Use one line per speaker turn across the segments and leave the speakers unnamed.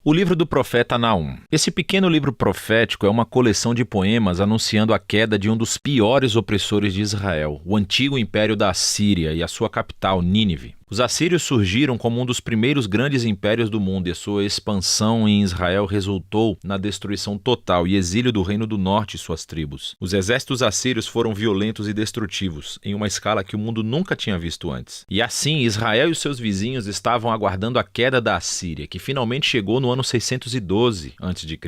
O livro do profeta Naum. Esse pequeno livro profético é uma coleção de poemas anunciando a queda de um dos piores opressores de Israel, o antigo império da Assíria e a sua capital, Nínive. Os assírios surgiram como um dos primeiros grandes impérios do mundo e a sua expansão em Israel resultou na destruição total e exílio do Reino do Norte e suas tribos. Os exércitos assírios foram violentos e destrutivos, em uma escala que o mundo nunca tinha visto antes. E assim, Israel e os seus vizinhos estavam aguardando a queda da Assíria, que finalmente chegou no ano 612 a.C.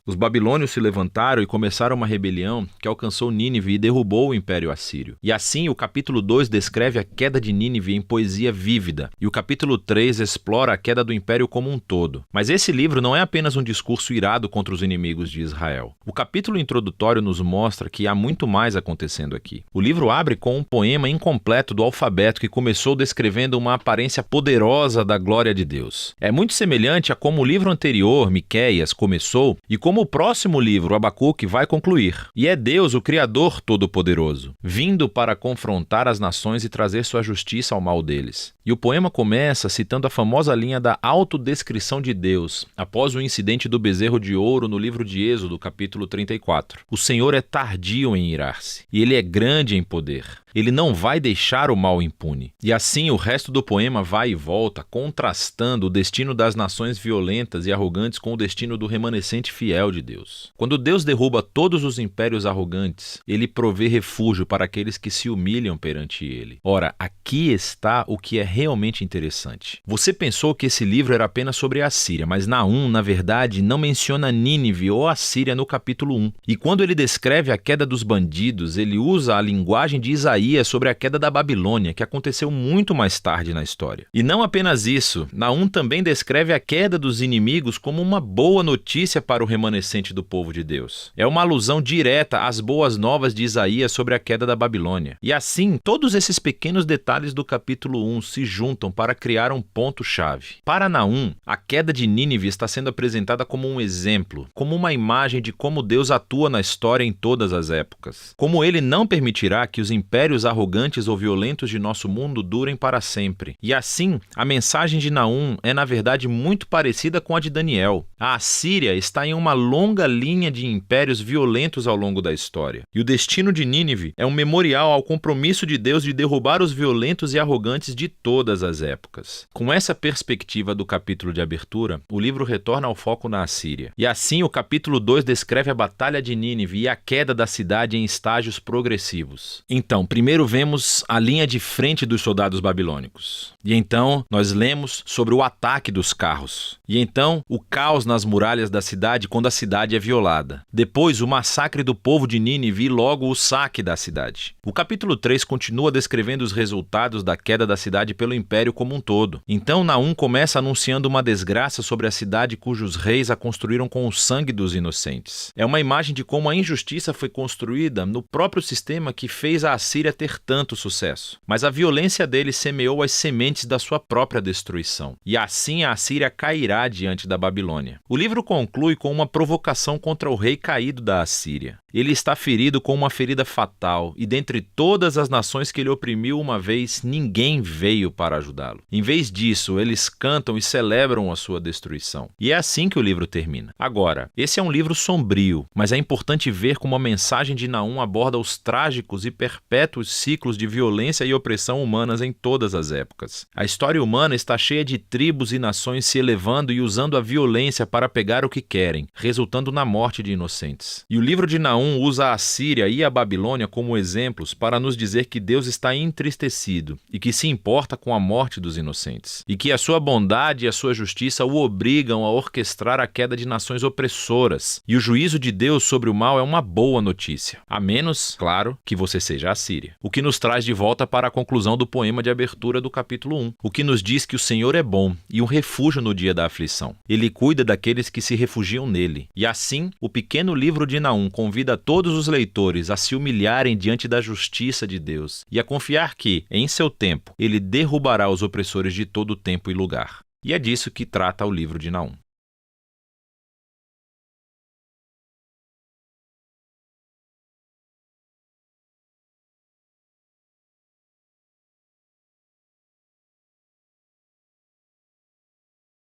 Os babilônios se levantaram e começaram uma rebelião que alcançou Nínive e derrubou o Império Assírio. E assim, o capítulo 2 descreve a queda de Nínive em poesia vívida, e o capítulo 3 explora a queda do império como um todo. Mas esse livro não é apenas um discurso irado contra os inimigos de Israel. O capítulo introdutório nos mostra que há muito mais acontecendo aqui. O livro abre com um poema incompleto do alfabeto que começou descrevendo uma aparência poderosa da glória de Deus. É muito semelhante a como o livro anterior, Miqueias, começou e como o próximo livro, Abacuque, vai concluir. E é Deus, o Criador Todo-Poderoso, vindo para confrontar as nações e trazer sua justiça ao mal deles. E o poema começa citando a famosa linha da autodescrição de Deus, após o incidente do bezerro de ouro no livro de Êxodo, capítulo 34. O Senhor é tardio em irar-se, e Ele é grande em poder. Ele não vai deixar o mal impune. E assim o resto do poema vai e volta, contrastando o destino das nações violentas e arrogantes com o destino do remanescente fiel de Deus. Quando Deus derruba todos os impérios arrogantes, Ele provê refúgio para aqueles que se humilham perante Ele. Ora, aqui está o que é realmente interessante. Você pensou que esse livro era apenas sobre a Assíria, mas Naum, na verdade, não menciona Nínive ou Assíria no capítulo 1. E quando ele descreve a queda dos bandidos, ele usa a linguagem de Isaías sobre a queda da Babilônia, que aconteceu muito mais tarde na história. E não apenas isso, Naum também descreve a queda dos inimigos como uma boa notícia para o remanescente do povo de Deus. É uma alusão direta às boas novas de Isaías sobre a queda da Babilônia. E assim, todos esses pequenos detalhes do capítulo 1 se juntam para criar um ponto-chave. Para Naum, a queda de Nínive está sendo apresentada como um exemplo, como uma imagem de como Deus atua na história em todas as épocas. Como Ele não permitirá que os impérios arrogantes ou violentos de nosso mundo durem para sempre. E assim, a mensagem de Naum é na verdade muito parecida com a de Daniel. A Assíria está em uma longa linha de impérios violentos ao longo da história. E o destino de Nínive é um memorial ao compromisso de Deus de derrubar os violentos e arrogantes de todas as épocas. Com essa perspectiva do capítulo de abertura, o livro retorna ao foco na Assíria. E assim, o capítulo 2 descreve a batalha de Nínive e a queda da cidade em estágios progressivos. Então, primeiro vemos a linha de frente dos soldados babilônicos. E então nós lemos sobre o ataque dos carros. E então o caos nas muralhas da cidade quando a cidade é violada. Depois o massacre do povo de Nínive e logo o saque da cidade. O capítulo 3 continua descrevendo os resultados da queda da cidade pelo império como um todo. Então Naum começa anunciando uma desgraça sobre a cidade cujos reis a construíram com o sangue dos inocentes. É uma imagem de como a injustiça foi construída no próprio sistema que fez a Assíria ter tanto sucesso. Mas a violência dele semeou as sementes da sua própria destruição. E assim a Assíria cairá diante da Babilônia. O livro conclui com uma provocação contra o rei caído da Assíria. Ele está ferido com uma ferida fatal, e dentre todas as nações que ele oprimiu uma vez, ninguém veio para ajudá-lo. Em vez disso, eles cantam e celebram a sua destruição. E é assim que o livro termina. Agora, esse é um livro sombrio, mas é importante ver como a mensagem de Naum aborda os trágicos e perpétuos ciclos de violência e opressão humanas em todas as épocas. A história humana está cheia de tribos e nações se elevando e usando a violência para pegar o que querem, resultando na morte de inocentes. E o livro de Naum usa a Assíria e a Babilônia como exemplos para nos dizer que Deus está entristecido e que se importa com a morte dos inocentes, e que a sua bondade e a sua justiça o obrigam a orquestrar a queda de nações opressoras, e o juízo de Deus sobre o mal é uma boa notícia, a menos, claro, que você seja a Síria. O que nos traz de volta para a conclusão do poema de abertura do capítulo 1, o que nos diz que o Senhor é bom e um refúgio no dia da aflição. Ele cuida daqueles que se refugiam nele. E assim, o pequeno livro de Naum convida todos os leitores a se humilharem diante da justiça de Deus e a confiar que, em seu tempo, ele derrubará os opressores de todo tempo e lugar. E é disso que trata o livro de Naum.